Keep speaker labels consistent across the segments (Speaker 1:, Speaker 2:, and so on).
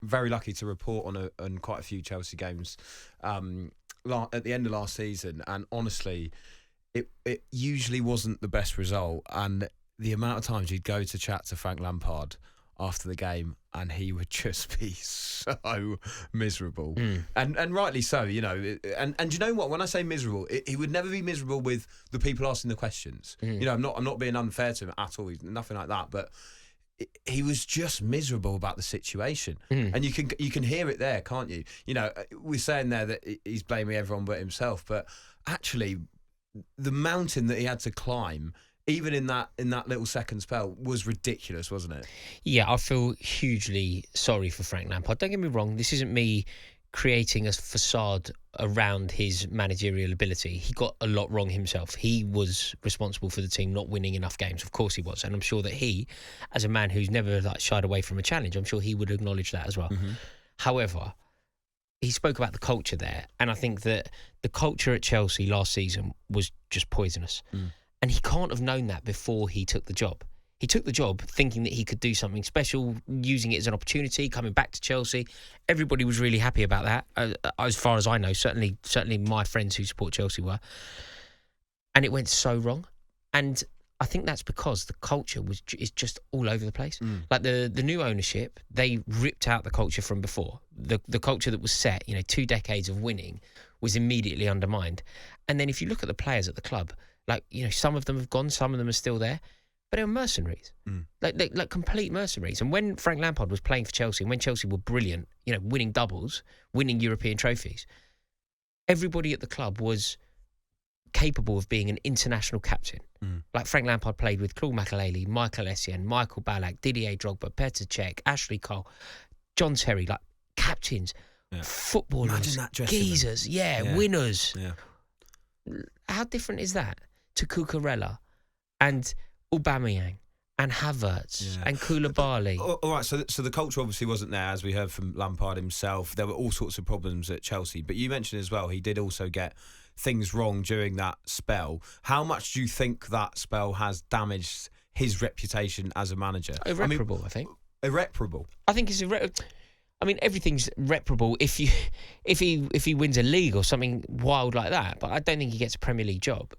Speaker 1: very lucky to report on quite a few Chelsea games at the end of last season, and honestly, it usually wasn't the best result. And the amount of times you'd go to chat to Frank Lampard after the game, and he would just be so miserable, and rightly so, you know. And you know what? When I say miserable, he would never be miserable with the people asking the questions. You know, I'm not being unfair to him at all. Nothing like that. But he was just miserable about the situation, and you can hear it there, can't you? You know, we're saying there that he's blaming everyone but himself, but actually, the mountain that he had to climb, even in that little second spell, was ridiculous, wasn't it?
Speaker 2: Yeah, I feel hugely sorry for Frank Lampard. Don't get me wrong, this isn't me creating a facade around his managerial ability. He got a lot wrong himself. He was responsible for the team not winning enough games. Of course he was. And I'm sure that he, as a man who's never shied away from a challenge, I'm sure he would acknowledge that as well. However, he spoke about the culture there. And I think that the culture at Chelsea last season was just poisonous. And he can't have known that before he took the job. He took the job thinking that he could do something special, using it as an opportunity, coming back to Chelsea. Everybody was really happy about that, as far as I know. Certainly my friends who support Chelsea were. And it went so wrong. And I think that's because the culture is just all over the place. Like the new ownership, they ripped out the culture from before. The culture that was set, 2 decades of winning, was immediately undermined. And then if you look at the players at the club, some of them have gone, some of them are still there, but they were mercenaries, like complete mercenaries. And when Frank Lampard was playing for Chelsea, and when Chelsea were brilliant, winning doubles, winning European trophies, everybody at the club was capable of being an international captain. Like Frank Lampard played with Claude McElhenney, Michael Essien, Michael Ballack, Didier Drogba, Petr Cech, Ashley Cole, John Terry, like captains, footballers, GEEZAS, winners. How different is that to Cucurella and Aubameyang and Havertz and Koulibaly?
Speaker 1: All right, so the culture obviously wasn't there, as we heard from Lampard himself. There were all sorts of problems at Chelsea, but you mentioned as well he did also get things wrong during that spell. How much do you think that spell has damaged his reputation as a manager?
Speaker 2: Irreparable, I think.
Speaker 1: Irreparable?
Speaker 2: I think it's irreparable. I mean, everything's reparable if he wins a league or something wild like that, but I don't think he gets a Premier League job.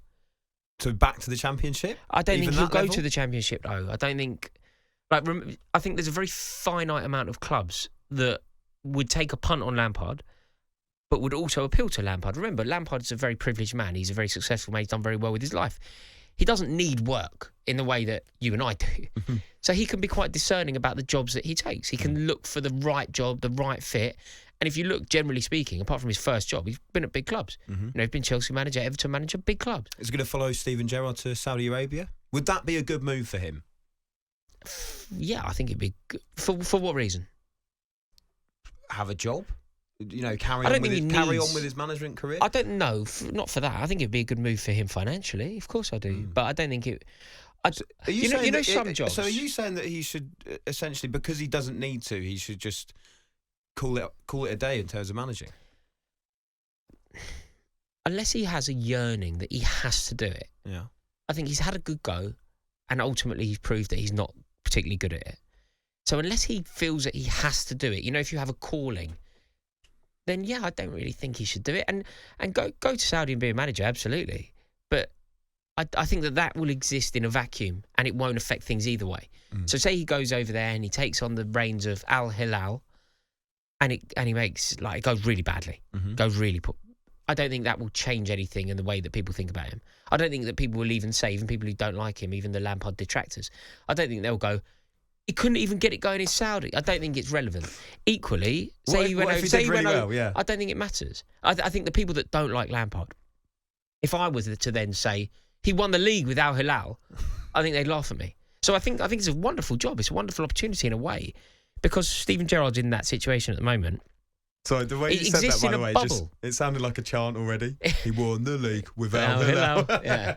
Speaker 1: So back to the Championship?
Speaker 2: I don't think he'll go to the Championship, though. I don't think... I think there's a very finite amount of clubs that would take a punt on Lampard, but would also appeal to Lampard. Remember, Lampard's a very privileged man. He's a very successful man. He's done very well with his life. He doesn't need work in the way that you and I do. So he can be quite discerning about the jobs that he takes. He can look for the right job, the right fit. And if you look, generally speaking, apart from his first job, he's been at big clubs. He's been Chelsea manager, Everton manager, big clubs.
Speaker 1: Is he going to follow Steven Gerrard to Saudi Arabia? Would that be a good move for him?
Speaker 2: Yeah, I think it'd be good. For what reason?
Speaker 1: Have a job? Carry on with his management career?
Speaker 2: I don't know. Not for that. I think it'd be a good move for him financially. Of course I do. But I don't think it... some jobs...
Speaker 1: So are you saying that he should, essentially, because he doesn't need to, he should just call it a day in terms of managing?
Speaker 2: Unless he has a yearning that he has to do it.
Speaker 1: Yeah.
Speaker 2: I think he's had a good go, and ultimately he's proved that he's not particularly good at it. So unless he feels that he has to do it, if you have a calling... then yeah, I don't really think he should do it. And go to Saudi and be a manager, absolutely. But I think that will exist in a vacuum and it won't affect things either way. So say he goes over there and he takes on the reins of Al Hilal and he makes, it goes really badly. Goes really poor. I don't think that will change anything in the way that people think about him. I don't think that people will even say, even people who don't like him, even the Lampard detractors, I don't think they'll go, he couldn't even get it going in Saudi. I don't think it's relevant. Equally, say he went over, I don't think it matters. I think the people that don't like Lampard, if I was to then say he won the league with Al Hilal, I think they'd laugh at me. So I think it's a wonderful job. It's a wonderful opportunity in a way, because Steven Gerrard's in that situation at the moment.
Speaker 1: So the way you said that, by the way, it sounded like a chant already. He won the league with Al Hilal.
Speaker 2: Yeah.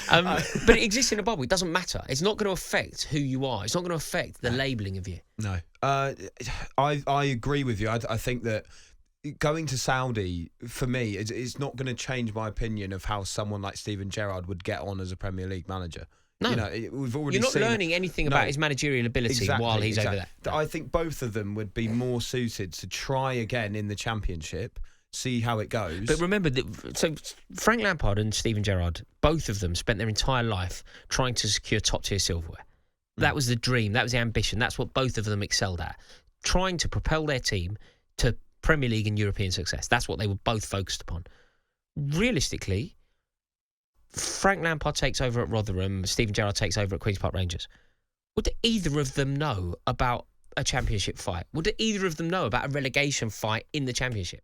Speaker 2: But it exists in a bubble. It doesn't matter. It's not going to affect who you are. It's not going to affect the labelling of you.
Speaker 1: No. I agree with you. I think that going to Saudi, for me, it's not going to change my opinion of how someone like Steven Gerrard would get on as a Premier League manager.
Speaker 2: No.
Speaker 1: You know, we've already
Speaker 2: You're not
Speaker 1: seen
Speaker 2: learning anything about his managerial ability while he's over there.
Speaker 1: I think both of them would be more suited to try again in the Championship, see how it goes.
Speaker 2: But remember, so Frank Lampard and Steven Gerrard, both of them spent their entire life trying to secure top-tier silverware. That was the dream. That was the ambition. That's what both of them excelled at. Trying to propel their team to Premier League and European success. That's what they were both focused upon. Realistically, Frank Lampard takes over at Rotherham, Steven Gerrard takes over at Queen's Park Rangers. Would either of them know about a Championship fight? Would either of them know about a relegation fight in the Championship?